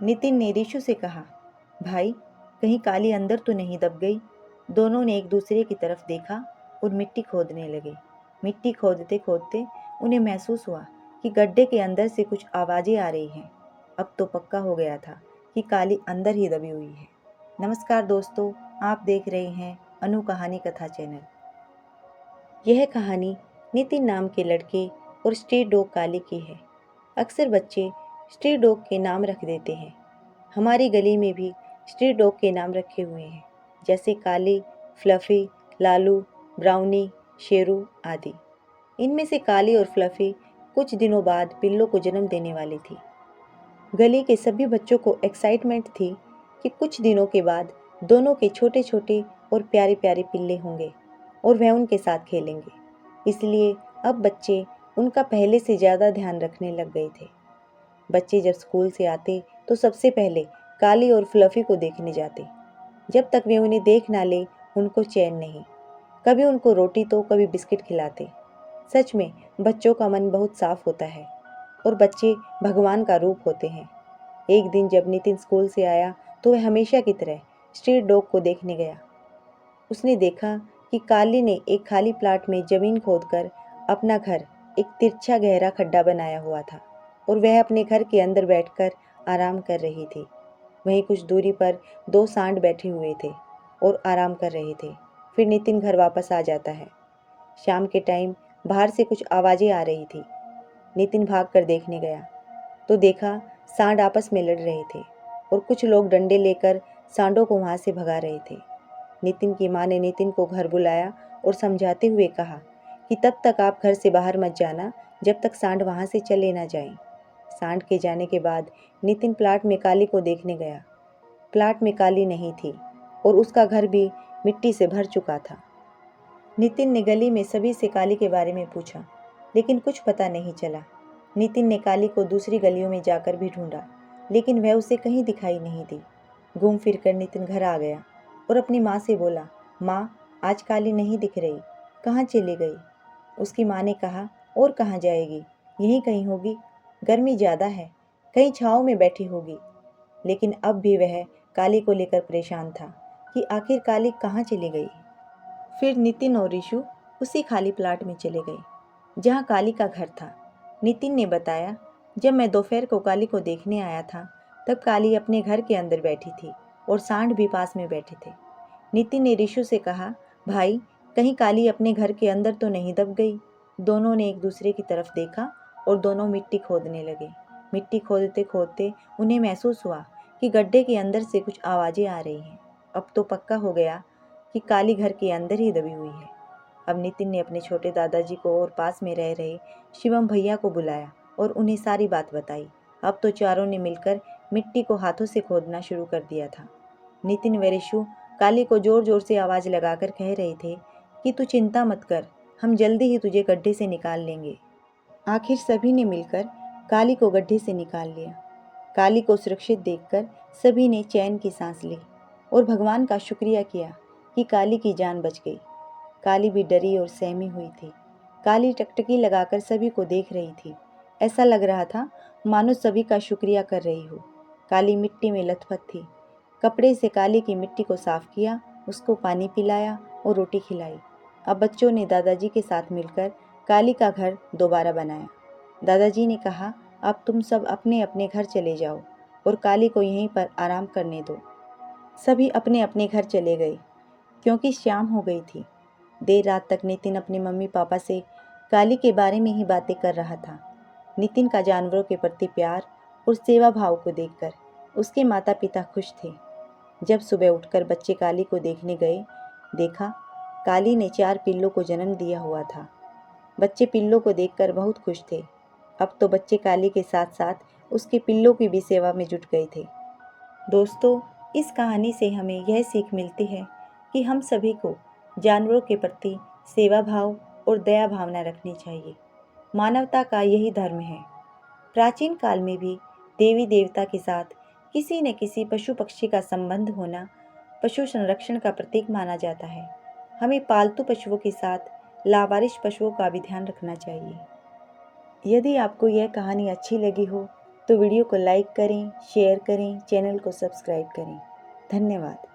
नितिन ने रीशु से कहा, भाई कहीं काली अंदर तो नहीं दब गई। दोनों ने एक दूसरे की तरफ देखा और मिट्टी खोदने लगे। मिट्टी खोदते खोदते उन्हें महसूस हुआ कि गड्ढे के अंदर से कुछ आवाज़ें आ रही हैं। अब तो पक्का हो गया था कि काली अंदर ही दबी हुई है। नमस्कार दोस्तों, आप देख रहे हैं अनु कहानी कथा चैनल। यह कहानी नितिन नाम के लड़के और स्ट्रीट डॉग काली की है। अक्सर बच्चे स्ट्रीट डॉग के नाम रख देते हैं। हमारी गली में भी स्ट्रीट डॉग के नाम रखे हुए हैं, जैसे काली, फ्लफी, लालू, ब्राउनी, शेरू आदि। इनमें से काली और फ्लफी कुछ दिनों बाद पिल्लों को जन्म देने वाली थी। गली के सभी बच्चों को एक्साइटमेंट थी कि कुछ दिनों के बाद दोनों के छोटे छोटे और प्यारे प्यारे पिल्ले होंगे और वह उनके साथ खेलेंगे। इसलिए अब बच्चे उनका पहले से ज़्यादा ध्यान रखने लग गए थे। बच्चे जब स्कूल से आते तो सबसे पहले काली और फ्लफी को देखने जाते। जब तक वे उन्हें देख ना ले उनको चैन नहीं। कभी उनको रोटी तो कभी बिस्किट खिलाते। सच में बच्चों का मन बहुत साफ होता है और बच्चे भगवान का रूप होते हैं। एक दिन जब नितिन स्कूल से आया तो वह हमेशा की तरह स्ट्रीट डॉग को देखने गया। उसने देखा कि काली ने एक खाली प्लाट में जमीन खोदकर अपना घर, एक तिरछा गहरा खड्डा बनाया हुआ था और वह अपने घर के अंदर बैठकर आराम कर रही थी। वहीं कुछ दूरी पर दो सांड बैठे हुए थे और आराम कर रहे थे। फिर नितिन घर वापस आ जाता है। शाम के टाइम बाहर से कुछ आवाज़ें आ रही थी। नितिन भाग कर देखने गया तो देखा सांड आपस में लड़ रहे थे और कुछ लोग डंडे लेकर सांडों को वहां से भगा रहे थे। नितिन की माँ ने नितिन को घर बुलाया और समझाते हुए कहा कि तब तक आप घर से बाहर मत जाना जब तक सांड वहां से चले ना जाएं। सांड के जाने के बाद नितिन प्लाट में काली को देखने गया। प्लाट में काली नहीं थी और उसका घर भी मिट्टी से भर चुका था। नितिन ने गली में सभी से काली के बारे में पूछा, लेकिन कुछ पता नहीं चला। नितिन ने काली को दूसरी गलियों में जाकर भी ढूंढा, लेकिन वह उसे कहीं दिखाई नहीं दी। घूम फिर कर नितिन घर आ गया और अपनी माँ से बोला, माँ आज काली नहीं दिख रही, कहाँ चली गई? उसकी माँ ने कहा, और कहाँ जाएगी, यहीं कहीं होगी, गर्मी ज़्यादा है, कहीं छाँव में बैठी होगी। लेकिन अब भी वह काली को लेकर परेशान था कि आखिर काली कहाँ चली गई। फिर नितिन और ऋषु उसी खाली प्लाट में चले गए जहाँ काली का घर था। नितिन ने बताया, जब मैं दोपहर को काली को देखने आया था तब काली अपने घर के अंदर बैठी थी और सांड भी पास में बैठे थे। नितिन ने ऋषु से कहा, भाई कहीं काली अपने घर के अंदर तो नहीं दब गई। दोनों ने एक दूसरे की तरफ देखा और दोनों मिट्टी खोदने लगे। मिट्टी खोदते खोदते उन्हें महसूस हुआ कि गड्ढे के अंदर से कुछ आवाज़ें आ रही हैं। अब तो पक्का हो गया कि काली घर के अंदर ही दबी हुई है। अब नितिन ने अपने छोटे दादाजी को और पास में रह रहे शिवम भैया को बुलाया और उन्हें सारी बात बताई। अब तो चारों ने मिलकर मिट्टी को हाथों से खोदना शुरू कर दिया था। नितिन व ऋषु काली को जोर जोर से आवाज़ लगाकर कह रहे थे कि तू चिंता मत कर, हम जल्दी ही तुझे गड्ढे से निकाल लेंगे। आखिर सभी ने मिलकर काली को गड्ढे से निकाल लिया। काली को सुरक्षित देखकर सभी ने चैन की सांस ली और भगवान का शुक्रिया किया कि काली की जान बच गई। काली भी डरी और सहमी हुई थी। काली टकटकी लगाकर सभी को देख रही थी। ऐसा लग रहा था मानो सभी का शुक्रिया कर रही हो। काली मिट्टी में लथपथ थी। कपड़े से काली की मिट्टी को साफ किया, उसको पानी पिलाया और रोटी खिलाई। अब बच्चों ने दादाजी के साथ मिलकर काली का घर दोबारा बनाया। दादाजी ने कहा, अब तुम सब अपने अपने घर चले जाओ और काली को यहीं पर आराम करने दो। सभी अपने अपने घर चले गए क्योंकि शाम हो गई थी। देर रात तक नितिन अपने मम्मी पापा से काली के बारे में ही बातें कर रहा था। नितिन का जानवरों के प्रति प्यार और सेवा भाव को देखकर उसके माता पिता खुश थे। जब सुबह उठकर बच्चे काली को देखने गए, देखा काली ने 4 पिल्लों को जन्म दिया हुआ था। बच्चे पिल्लों को देखकर बहुत खुश थे। अब तो बच्चे काली के साथ साथ उसके पिल्लों की भी सेवा में जुट गए थे। दोस्तों, इस कहानी से हमें यह सीख मिलती है कि हम सभी को जानवरों के प्रति सेवा भाव और दया भावना रखनी चाहिए। मानवता का यही धर्म है। प्राचीन काल में भी देवी देवता के साथ किसी न किसी पशु पक्षी का संबंध होना पशु संरक्षण का प्रतीक माना जाता है। हमें पालतू पशुओं के साथ लावारिश पशुओं का भी ध्यान रखना चाहिए। यदि आपको यह कहानी अच्छी लगी हो तो वीडियो को लाइक करें, शेयर करें, चैनल को सब्सक्राइब करें। धन्यवाद।